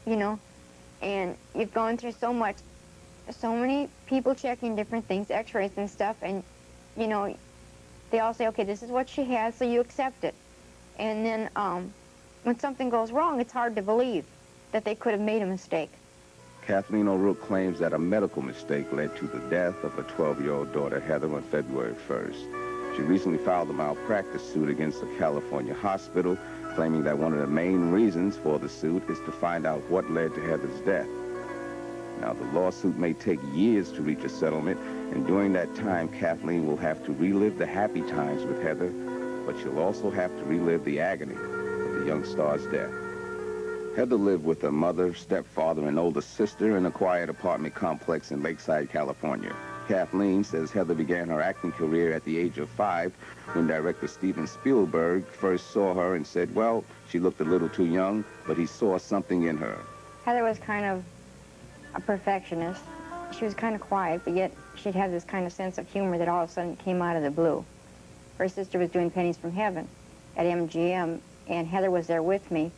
you know, and you've gone through so much, so many people checking different things, x-rays and stuff, and, you know, they all say, okay, this is what she has, so you accept it. And then when something goes wrong, it's hard to believe that they could have made a mistake. Kathleen O'Rourke claims that a medical mistake led to the death of her 12-year-old daughter, Heather, on February 1st. She recently filed a malpractice suit against a California hospital, claiming that one of the main reasons for the suit is to find out what led to Heather's death. Now, the lawsuit may take years to reach a settlement, and during that time, Kathleen will have to relive the happy times with Heather, but she'll also have to relive the agony of the young star's death. Heather lived with her mother, stepfather, and older sister in a quiet apartment complex in Lakeside, California. Kathleen says Heather began her acting career at the age of 5 when director Steven Spielberg first saw her and said, well, she looked a little too young, but he saw something in her. Heather was kind of a perfectionist. She was kind of quiet, but yet she'd have this kind of sense of humor that all of a sudden came out of the blue. Her sister was doing Pennies from Heaven at MGM, and Heather was there with me.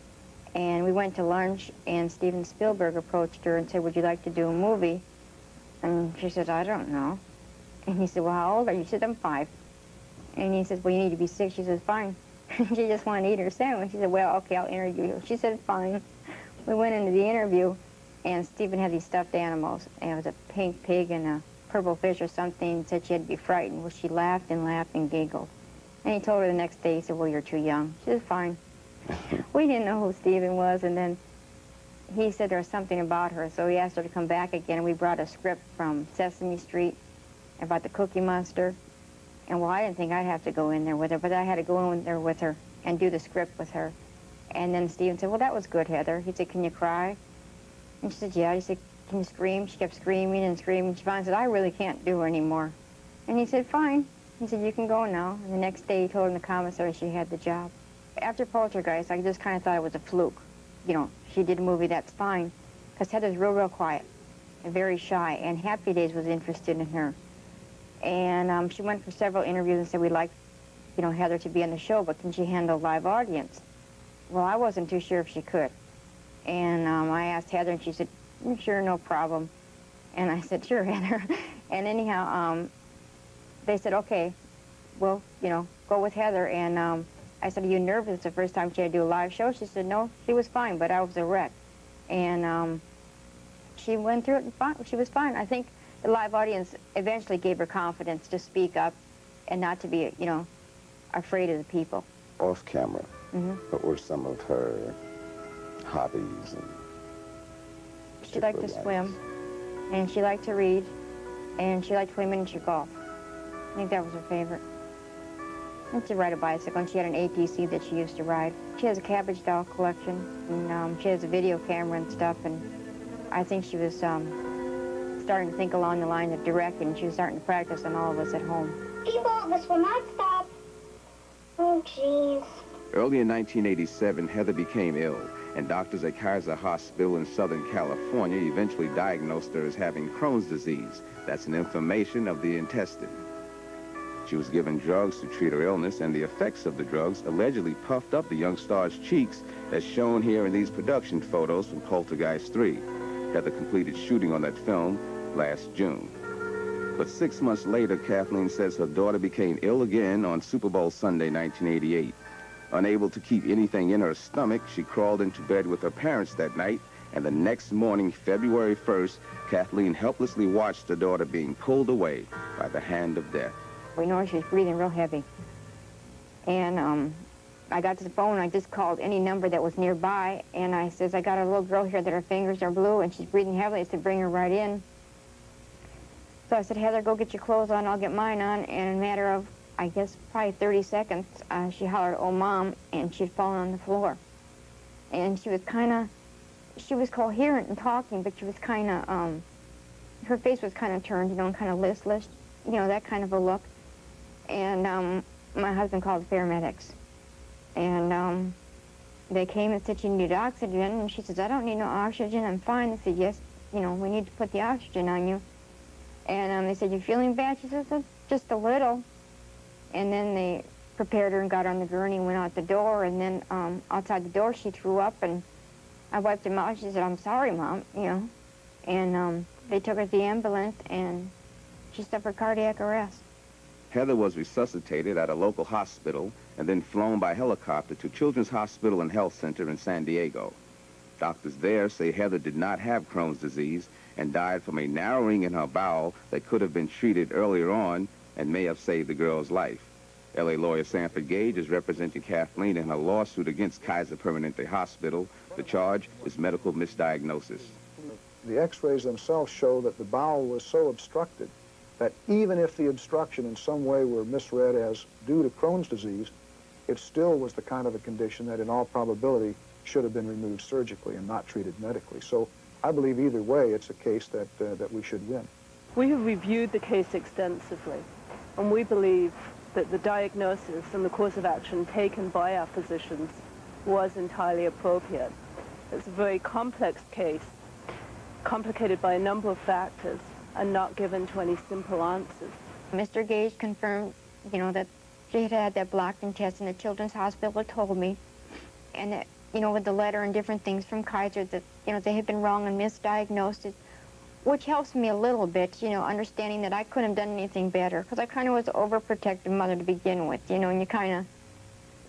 And we went to lunch, and Steven Spielberg approached her and said, would you like to do a movie? And she said, I don't know. And he said, well, how old are you? She said, I'm 5. And he said, well, you need to be 6. She said, fine. She just wanted to eat her sandwich. She said, well, okay, I'll interview you. She said, fine. We went into the interview, and Steven had these stuffed animals. And it was a pink pig and a purple fish or something. Said she had to be frightened. Well, she laughed and laughed and giggled. And he told her the next day, he said, well, you're too young. She said, fine. We didn't know who Steven was, and then he said there was something about her, so he asked her to come back again, and we brought a script from Sesame Street about the Cookie Monster. And, well, I didn't think I'd have to go in there with her, but I had to go in there with her and do the script with her. And then Steven said, well, that was good, Heather. He said, can you cry? And she said, yeah. He said, can you scream? She kept screaming and screaming. She finally said, I really can't do her anymore. And he said, fine. He said, you can go now. And the next day he told her in the commissary she had the job. After Poltergeist, I just kind of thought it was a fluke. You know, she did a movie, that's fine. Because Heather's real quiet and very shy, and Happy Days was interested in her. And she went for several interviews and said, we'd like, you know, Heather to be on the show, but can she handle live audience? Well, I wasn't too sure if she could. And I asked Heather, and she said, sure, no problem. And I said, sure, Heather. And anyhow, they said, okay, well, you know, go with Heather. And I said, are you nervous? It's the first time she had to do a live show. She said, no, she was fine, but I was a wreck. And she went through it and fine. She was fine. I think the live audience eventually gave her confidence to speak up and not to be, you know, afraid of the people. Off camera, what were some of her hobbies? And she liked to swim, and she liked to read, and she liked to play miniature golf. I think that was her favorite. And to ride a bicycle, and she had an ATC that she used to ride. She has a cabbage doll collection, and she has a video camera and stuff, and I think she was starting to think along the line of directing. She was starting to practice on all of us at home. People, this will not stop. Oh, jeez. Early in 1987, Heather became ill, and doctors at Kaiser Hospital in Southern California eventually diagnosed her as having Crohn's disease. That's an inflammation of the intestine. She was given drugs to treat her illness, and the effects of the drugs allegedly puffed up the young star's cheeks, as shown here in these production photos from Poltergeist 3. Heather completed shooting on that film last June. But 6 months later, Kathleen says her daughter became ill again on Super Bowl Sunday, 1988. Unable to keep anything in her stomach, she crawled into bed with her parents that night, and the next morning, February 1st, Kathleen helplessly watched her daughter being pulled away by the hand of death. We know she was breathing real heavy. And I got to the phone, and I just called any number that was nearby, and I says, I got a little girl here that her fingers are blue, and she's breathing heavily. I said, bring her right in. So I said, Heather, go get your clothes on, I'll get mine on. And in a matter of, I guess, probably 30 seconds, she hollered, oh, Mom, and she'd fallen on the floor. And she was she was coherent and talking, but she was her face was kind of turned, you know, and kind of listless, you know, that kind of a look. And my husband called the paramedics. And they came and said she needed oxygen, and she says, I don't need no oxygen, I'm fine. They said, yes, you know, we need to put the oxygen on you. And they said, you feeling bad? She says, just a little. And then they prepared her and got her on the gurney and went out the door, and then outside the door she threw up, and I wiped her mouth. She said, "I'm sorry, Mom," you know. And they took her to the ambulance, and she suffered cardiac arrest. Heather was resuscitated at a local hospital and then flown by helicopter to Children's Hospital and Health Center in San Diego. Doctors there say Heather did not have Crohn's disease and died from a narrowing in her bowel that could have been treated earlier on and may have saved the girl's life. L.A. lawyer Sanford Gage is representing Kathleen in her lawsuit against Kaiser Permanente Hospital. The charge is medical misdiagnosis. The x-rays themselves show that the bowel was so obstructed that even if the obstruction in some way were misread as due to Crohn's disease, it still was the kind of a condition that in all probability should have been removed surgically and not treated medically. So I believe either way it's a case that we should win. We have reviewed the case extensively, and we believe that the diagnosis and the course of action taken by our physicians was entirely appropriate. It's a very complex case, complicated by a number of factors, and not given to any simple answers. Mr. Gage confirmed, you know, that she had had that blocked intestine. The Children's Hospital told me, and that, you know, with the letter and different things from Kaiser, that, you know, they had been wrong and misdiagnosed it, which helps me a little bit, you know, understanding that I couldn't have done anything better, because I kind of was an overprotective mother to begin with, you know, and you're kind of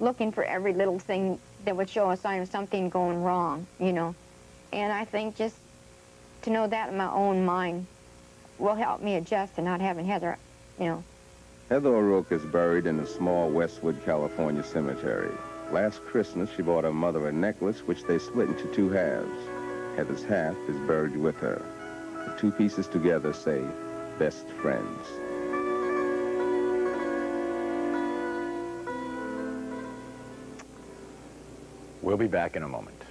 looking for every little thing that would show a sign of something going wrong, you know. And I think just to know that in my own mind will help me adjust to not having Heather, you know. Heather O'Rourke is buried in a small Westwood, California cemetery. Last Christmas, she bought her mother a necklace, which they split into two halves. Heather's half is buried with her. The two pieces together say, best friends. We'll be back in a moment.